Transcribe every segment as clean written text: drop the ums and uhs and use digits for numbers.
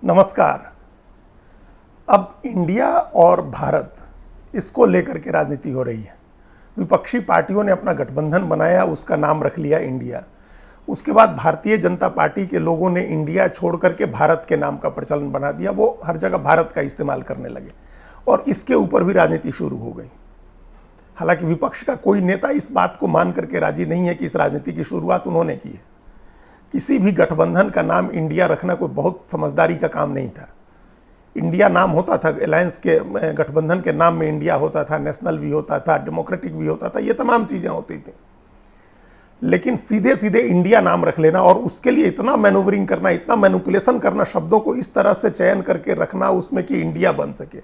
नमस्कार। अब इंडिया और भारत इसको लेकर के राजनीति हो रही है। विपक्षी पार्टियों ने अपना गठबंधन बनाया, उसका नाम रख लिया इंडिया। उसके बाद भारतीय जनता पार्टी के लोगों ने इंडिया छोड़ करके भारत के नाम का प्रचलन बना दिया। वो हर जगह भारत का इस्तेमाल करने लगे और इसके ऊपर भी राजनीति शुरू हो गई। हालांकि विपक्ष का कोई नेता इस बात को मान करके राजी नहीं है कि इस राजनीति की शुरुआत उन्होंने की है। किसी भी गठबंधन का नाम इंडिया रखना कोई बहुत समझदारी का काम नहीं था। इंडिया नाम होता था, अलायंस के गठबंधन के नाम में इंडिया होता था, नेशनल भी होता था, डेमोक्रेटिक भी होता था, ये तमाम चीज़ें होती थी। लेकिन सीधे सीधे इंडिया नाम रख लेना और उसके लिए इतना मैनूवरिंग करना, इतना मैनिपुलेशन करना, शब्दों को इस तरह से चयन करके रखना उसमें कि इंडिया बन सके।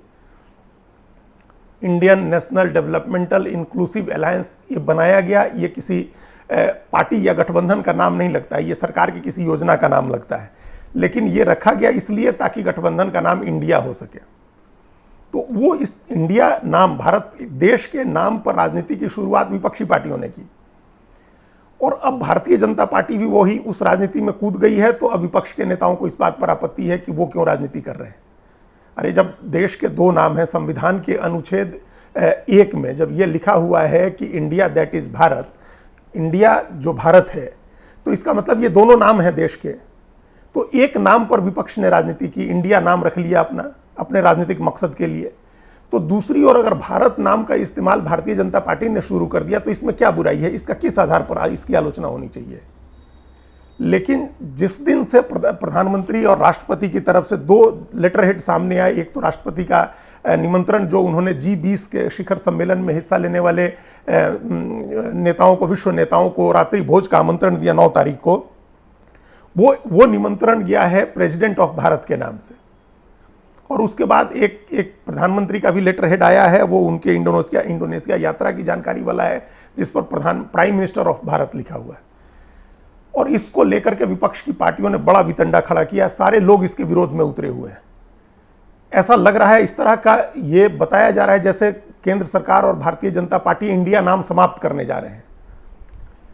Indian national developmental inclusive alliance ये बनाया गया, ये किसी पार्टी या गठबंधन का नाम नहीं लगता है, ये सरकार की किसी योजना का नाम लगता है। लेकिन ये रखा गया इसलिए ताकि गठबंधन का नाम इंडिया हो सके। तो वो इस इंडिया नाम, भारत देश के नाम पर राजनीति की शुरुआत विपक्षी पार्टियों ने की और अब भारतीय जनता पार्टी भी वही उस राजनीति में कूद गई है। तो अब विपक्ष के नेताओं को इस बात पर आपत्ति है कि वो क्यों राजनीति कर रहे हैं। अरे जब देश के दो नाम हैं, संविधान के अनुच्छेद 1 में जब ये लिखा हुआ है कि India that is Bharat, India जो भारत है, तो इसका मतलब ये दोनों नाम हैं देश के। तो एक नाम पर विपक्ष ने राजनीति की, इंडिया नाम रख लिया अपने राजनीतिक मकसद के लिए। तो दूसरी ओर अगर भारत नाम का इस्तेमाल भारतीय जनता पार्टी ने शुरू कर दिया तो इसमें क्या बुराई है, इसका किस आधार पर इसकी आलोचना होनी चाहिए। लेकिन जिस दिन से प्रधानमंत्री और राष्ट्रपति की तरफ से 2 लेटर हेड सामने आए, एक तो राष्ट्रपति का निमंत्रण जो उन्होंने G20 के शिखर सम्मेलन में हिस्सा लेने वाले नेताओं को, विश्व नेताओं को रात्रि भोज का आमंत्रण दिया 9 तारीख को, वो निमंत्रण गया है प्रेसिडेंट ऑफ भारत के नाम से। और उसके बाद एक प्रधानमंत्री का भी लेटर हेड आया है, वो उनके इंडोनेशिया यात्रा की जानकारी वाला है, जिस पर प्राइम मिनिस्टर ऑफ भारत लिखा हुआ है। और इसको लेकर के विपक्ष की पार्टियों ने बड़ा वितंडा खड़ा किया, सारे लोग इसके विरोध में उतरे हुए हैं। ऐसा लग रहा है, इस तरह का ये बताया जा रहा है जैसे केंद्र सरकार और भारतीय जनता पार्टी इंडिया नाम समाप्त करने जा रहे हैं।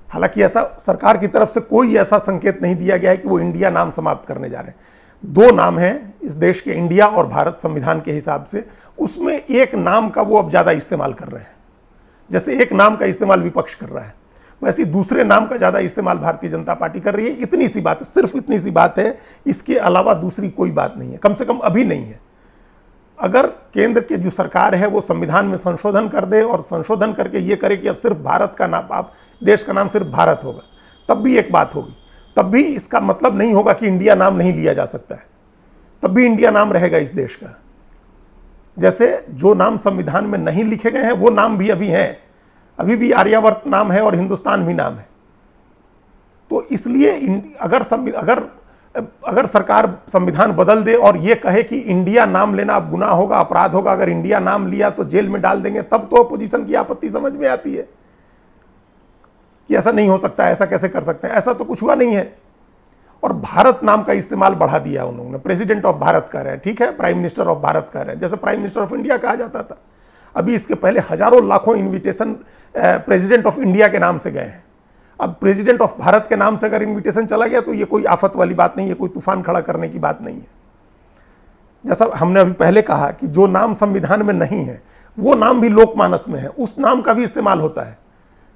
हालांकि ऐसा सरकार की तरफ से कोई ऐसा संकेत नहीं दिया गया है कि वो इंडिया नाम समाप्त करने जा रहे हैं। 2 नाम हैं इस देश के, इंडिया और भारत, संविधान के हिसाब से। उसमें एक नाम का वो अब ज़्यादा इस्तेमाल कर रहे हैं। जैसे एक नाम का इस्तेमाल विपक्ष कर रहा है, वैसे दूसरे नाम का ज़्यादा इस्तेमाल भारतीय जनता पार्टी कर रही है। इतनी सी बात है, सिर्फ इतनी सी बात है, इसके अलावा दूसरी कोई बात नहीं है, कम से कम अभी नहीं है। अगर केंद्र की जो सरकार है वो संविधान में संशोधन कर दे और संशोधन करके ये करे कि अब सिर्फ भारत का नाम, आप देश का नाम सिर्फ भारत होगा, तब भी एक बात होगी। तब भी इसका मतलब नहीं होगा कि इंडिया नाम नहीं लिया जा सकता है, तब भी इंडिया नाम रहेगा इस देश का। जैसे जो नाम संविधान में नहीं लिखे गए हैं वो नाम भी अभी हैं, अभी भी आर्यावर्त नाम है और हिंदुस्तान भी नाम है। तो इसलिए अगर सरकार संविधान बदल दे और ये कहे कि इंडिया नाम लेना अब गुनाह होगा, अपराध होगा, अगर इंडिया नाम लिया तो जेल में डाल देंगे, तब तो अपोजिशन की आपत्ति समझ में आती है कि ऐसा नहीं हो सकता, ऐसा कैसे कर सकते हैं। ऐसा तो कुछ हुआ नहीं है। और भारत नाम का इस्तेमाल बढ़ा दिया उन्होंने, प्रेसिडेंट ऑफ भारत कह रहे हैं, ठीक है, प्राइम मिनिस्टर ऑफ भारत कह रहे हैं, जैसे प्राइम मिनिस्टर ऑफ इंडिया कहा जाता था। अभी इसके पहले हजारों लाखों इनविटेशन प्रेसिडेंट ऑफ इंडिया के नाम से गए हैं। अब प्रेसिडेंट ऑफ भारत के नाम से अगर इनविटेशन चला गया तो ये कोई आफत वाली बात नहीं है, कोई तूफान खड़ा करने की बात नहीं है। जैसा हमने अभी पहले कहा कि जो नाम संविधान में नहीं है वो नाम भी लोकमानस में है, उस नाम का भी इस्तेमाल होता है।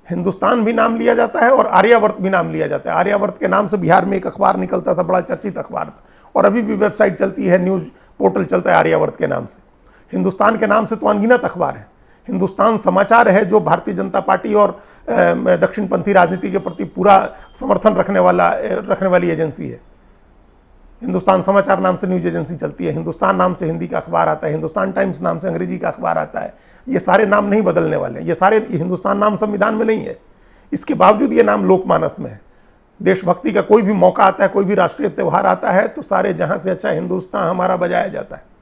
हिंदुस्तान भी नाम लिया जाता है और आर्यावर्त भी नाम लिया जाता है। आर्यावर्त के नाम से बिहार में एक अखबार निकलता था, बड़ा चर्चित अखबार था, और अभी भी वेबसाइट चलती है, न्यूज पोर्टल चलता है आर्यावर्त के नाम से। हिंदुस्तान के नाम से तो अनगिनत अखबार है। हिंदुस्तान समाचार है जो भारतीय जनता पार्टी और दक्षिणपंथी राजनीति के प्रति पूरा समर्थन रखने वाली एजेंसी है। हिंदुस्तान समाचार नाम से न्यूज एजेंसी चलती है, हिंदुस्तान नाम से हिंदी का अखबार आता है, हिंदुस्तान टाइम्स नाम से अंग्रेजी का अखबार आता है। ये सारे नाम नहीं बदलने वाले, ये सारे हिंदुस्तान नाम संविधान में नहीं है, इसके बावजूद ये नाम लोकमानस में है। देशभक्ति का कोई भी मौका आता है, कोई भी राष्ट्रीय त्यौहार आता है तो सारे जहां से अच्छा हिंदुस्तान हमारा बजाया जाता है।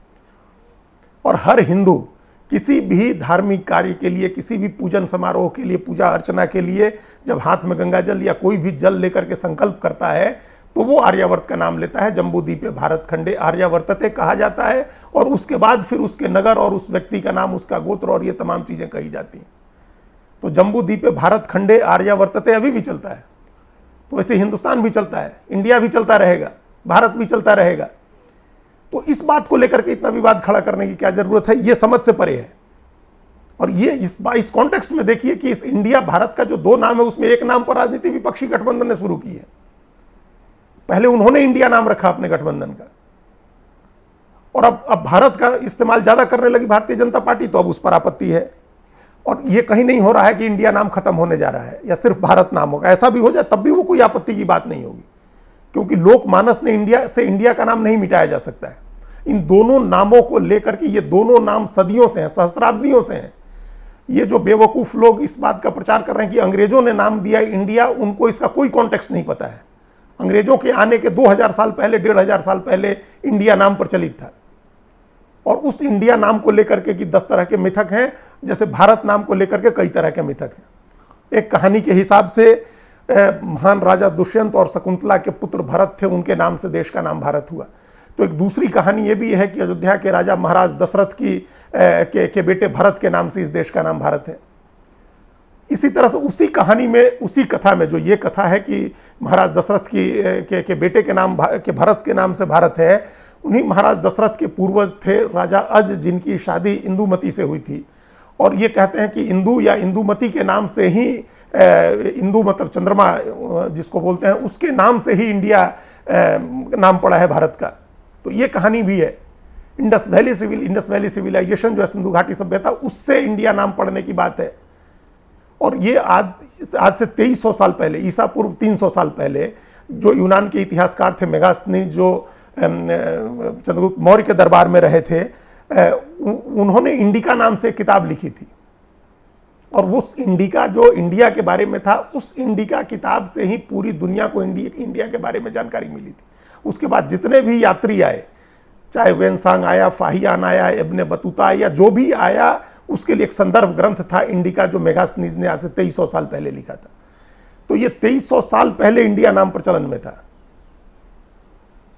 और हर हिंदू किसी भी धार्मिक कार्य के लिए, किसी भी पूजन समारोह के लिए, पूजा अर्चना के लिए जब हाथ में गंगा जल या कोई भी जल लेकर के संकल्प करता है तो वो आर्यावर्त का नाम लेता है। जम्बूद्वीपे भारत खंडे आर्यावर्तते कहा जाता है और उसके बाद फिर उसके नगर और उस व्यक्ति का नाम, उसका गोत्र और ये तमाम चीजें कही जाती हैं। तो जम्बूद्वीपे भारत खंडे आर्यावर्तते अभी भी चलता है। तो वैसे हिंदुस्तान भी चलता है, इंडिया भी चलता रहेगा, भारत भी चलता रहेगा। तो इस बात को लेकर के इतना विवाद खड़ा करने की क्या जरूरत है, ये समझ से परे है। और ये इस कॉन्टेक्स्ट में देखिए कि इस इंडिया भारत का जो दो नाम है उसमें एक नाम पर राजनीति विपक्षी गठबंधन ने शुरू की है। पहले उन्होंने इंडिया नाम रखा अपने गठबंधन का, और अब भारत का इस्तेमाल ज्यादा करने लगी भारतीय जनता पार्टी, तो अब उस पर आपत्ति है। और ये कहीं नहीं हो रहा है कि इंडिया नाम खत्म होने जा रहा है या सिर्फ भारत नाम होगा। ऐसा भी हो जाए तब भी वो कोई आपत्ति की बात नहीं होगी, क्योंकि लोकमानस ने इंडिया का नाम नहीं मिटाया जा सकता है। इन दोनों नामों को लेकर के, ये दोनों नाम सदियों से हैं, सहस्त्राब्दियों से हैं। ये जो बेवकूफ लोग इस बात का प्रचार कर रहे हैं कि अंग्रेजों ने नाम दिया इंडिया, उनको इसका कोई कॉन्टेक्स्ट नहीं पता है। अंग्रेजों के आने के 2000 साल पहले, 1500 साल पहले इंडिया नाम प्रचलित था, और उस इंडिया नाम को लेकर के कि 10 तरह के मिथक हैं, जैसे भारत नाम को लेकर के कई तरह के मिथक हैं। एक कहानी के हिसाब से महान राजा दुष्यंत और शकुंतला के पुत्र भरत थे, उनके नाम से देश का नाम भारत हुआ। तो एक दूसरी कहानी ये भी है कि अयोध्या के राजा महाराज दशरथ के बेटे भरत के नाम से इस देश का नाम भारत है। इसी तरह से उसी कहानी में, उसी कथा में, जो ये कथा है कि महाराज दशरथ के बेटे के नाम के भरत के नाम से भारत है, उन्हीं महाराज दशरथ के पूर्वज थे राजा अज, जिनकी शादी इंदुमती से हुई थी। और ये कहते हैं कि इंदु या इंदुमती के नाम से ही, इंदु मतलब चंद्रमा जिसको बोलते हैं, उसके नाम से ही इंडिया नाम पड़ा है भारत का। तो ये कहानी भी है। इंडस वैली सिविलाइजेशन जो है, सिंधु घाटी सभ्यता, उससे इंडिया नाम पड़ने की बात है। और ये आज से 2300 साल पहले, ईसा पूर्व 300 साल पहले, जो यूनान के इतिहासकार थे मेगास्थनीज, जो चंद्रगुप्त मौर्य के दरबार में रहे थे, उन्होंने इंडिका नाम से एक किताब लिखी थी। और उस इंडिका, जो इंडिया के बारे में था, उस इंडिका किताब से ही पूरी दुनिया को इंडिया के बारे में जानकारी मिली थी। उसके बाद जितने भी यात्री आए, चाहे वेनसांग आया, फाहियान आया, इब्ने बतूता आया, जो भी आया, उसके लिए एक संदर्भ ग्रंथ था इंडिका, जो मेगास्थनीज ने आज से 2300 साल पहले लिखा था। तो ये 2300 साल पहले इंडिया नाम प्रचलन में था,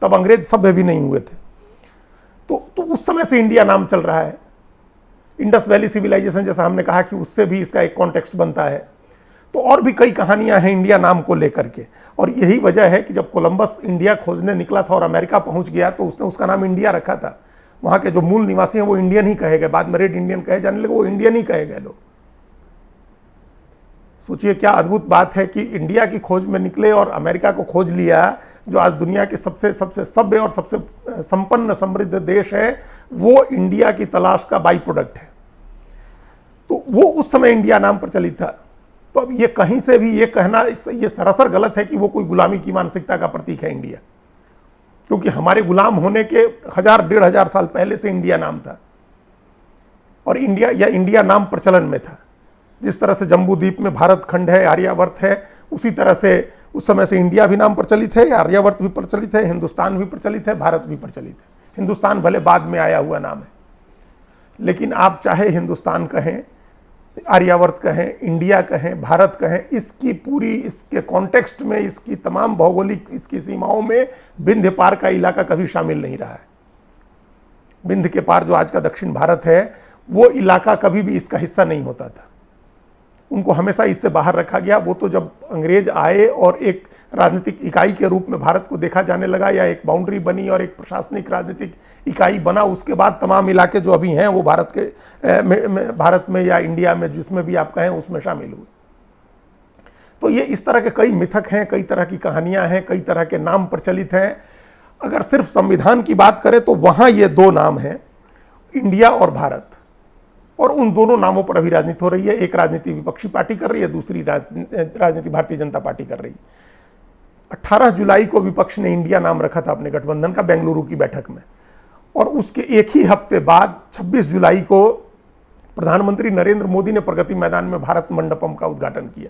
तब अंग्रेज सभ्य भी नहीं हुए थे। तो उस समय से इंडिया नाम चल रहा है। इंडस वैली सिविलाइजेशन, जैसा हमने कहा कि उससे भी इसका एक कॉन्टेक्स्ट बनता है। तो और भी कई कहानियां हैं इंडिया नाम को लेकर के। और यही वजह है कि जब कोलंबस इंडिया खोजने निकला था और अमेरिका पहुंच गया, तो उसने उसका नाम इंडिया रखा था। वहां के जो मूल निवासी हैं वो इंडियन ही कहे गए, बाद में रेड इंडियन कहे जाने लगे, वो इंडियन ही कहे गए लोग। सोचिए क्या अद्भुत बात है कि इंडिया की खोज में निकले और अमेरिका को खोज लिया, जो आज दुनिया के सबसे सभ्य और सबसे संपन्न समृद्ध देश है, वो इंडिया की तलाश का बाई प्रोडक्ट है। तो वो उस समय इंडिया नाम प्रचलित था। तो अब ये कहीं से भी ये कहना, ये सरासर गलत है कि वो कोई गुलामी की मानसिकता का प्रतीक है इंडिया, क्योंकि हमारे गुलाम होने के 1000-1500 साल पहले से इंडिया नाम था, और इंडिया नाम प्रचलन में था। जिस तरह से जम्बू द्वीप में भारत खंड है, आर्यावर्त है, उसी तरह से उस समय से इंडिया भी नाम प्रचलित है, आर्यावर्त भी प्रचलित है, हिंदुस्तान भी प्रचलित है, भारत भी प्रचलित है। हिंदुस्तान भले बाद में आया हुआ नाम है, लेकिन आप चाहे हिंदुस्तान कहें, आर्यावर्त कहें, इंडिया कहें, भारत कहें, इसकी पूरी, इसके कॉन्टेक्स्ट में, इसकी तमाम भौगोलिक इसकी सीमाओं में विंध्य पार का इलाका कभी शामिल नहीं रहा है। विंध्य के पार जो आज का दक्षिण भारत है, वो इलाका कभी भी इसका हिस्सा नहीं होता था। उनको हमेशा इससे बाहर रखा गया। वो तो जब अंग्रेज आए और एक राजनीतिक इकाई के रूप में भारत को देखा जाने लगा, या एक बाउंड्री बनी और एक प्रशासनिक राजनीतिक इकाई बना, उसके बाद तमाम इलाके जो अभी हैं वो भारत में या इंडिया में, जिसमें भी आप कहें, उसमें शामिल हुए। तो ये इस तरह के कई मिथक हैं, कई तरह की कहानियां हैं, कई तरह के नाम प्रचलित हैं। अगर सिर्फ संविधान की बात करें तो वहां ये दो नाम हैं, इंडिया और भारत, और उन दोनों नामों पर अभी राजनीति हो रही है। एक राजनीति विपक्षी पार्टी कर रही है, दूसरी राजनीति भारतीय जनता पार्टी कर रही है। 18 जुलाई को विपक्ष ने इंडिया नाम रखा था अपने गठबंधन का, बेंगलुरु की बैठक में, और उसके एक ही हफ्ते बाद 26 जुलाई को प्रधानमंत्री नरेंद्र मोदी ने प्रगति मैदान में भारत मंडपम का उद्घाटन किया।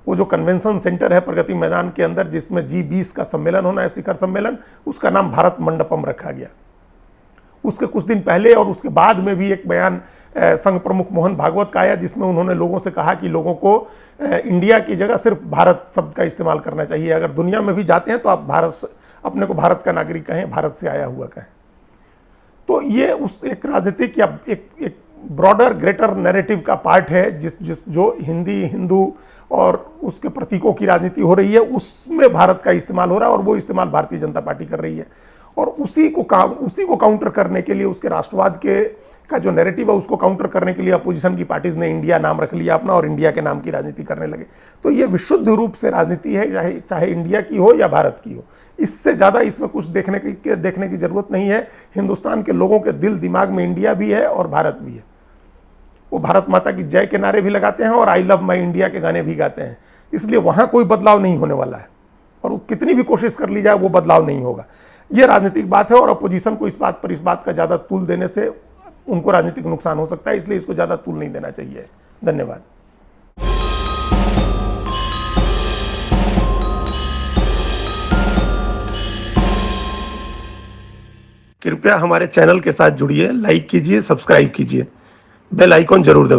वो जो कन्वेंशन सेंटर है प्रगति मैदान के अंदर, जिसमें G20 का सम्मेलन होना है, शिखर सम्मेलन, उसका नाम भारत मंडपम रखा गया। उसके कुछ दिन पहले और उसके बाद में भी एक बयान संघ प्रमुख मोहन भागवत का आया, जिसमें उन्होंने लोगों से कहा कि लोगों को इंडिया की जगह सिर्फ भारत शब्द का इस्तेमाल करना चाहिए। अगर दुनिया में भी जाते हैं तो आप अपने को भारत का नागरिक कहें, भारत से आया हुआ कहें। तो ये उस एक राजनीतिक या एक ब्रॉडर ग्रेटर नैरेटिव का पार्ट है, जो हिंदू और उसके प्रतीकों की राजनीति हो रही है, उसमें भारत का इस्तेमाल हो रहा है, और वो इस्तेमाल भारतीय जनता पार्टी कर रही है। और उसी को काउंटर करने के लिए, उसके राष्ट्रवाद के का जो नैरेटिव है उसको काउंटर करने के लिए अपोजिशन की पार्टीज ने इंडिया नाम रख लिया अपना और इंडिया के नाम की राजनीति करने लगे। तो ये विशुद्ध रूप से राजनीति है, चाहे इंडिया की हो या भारत की हो। इससे ज़्यादा इसमें कुछ देखने की जरूरत नहीं है। हिंदुस्तान के लोगों के दिल दिमाग में इंडिया भी है और भारत भी है। वो भारत माता की जय के नारे भी लगाते हैं और आई लव माई इंडिया के गाने भी गाते हैं। इसलिए वहाँ कोई बदलाव नहीं होने वाला है, और कितनी भी कोशिश कर ली जाए वो बदलाव नहीं होगा। ये राजनीतिक बात है, और अपोजिशन को इस बात का ज़्यादा तूल देने से उनको राजनीतिक नुकसान हो सकता है, इसलिए इसको ज़्यादा तूल नहीं देना चाहिए। धन्यवाद। कृपया हमारे चैनल के साथ जुड़िए, लाइक कीजिए, सब्सक्राइब कीजिए, बेल आइकॉन जरूर दबाइए।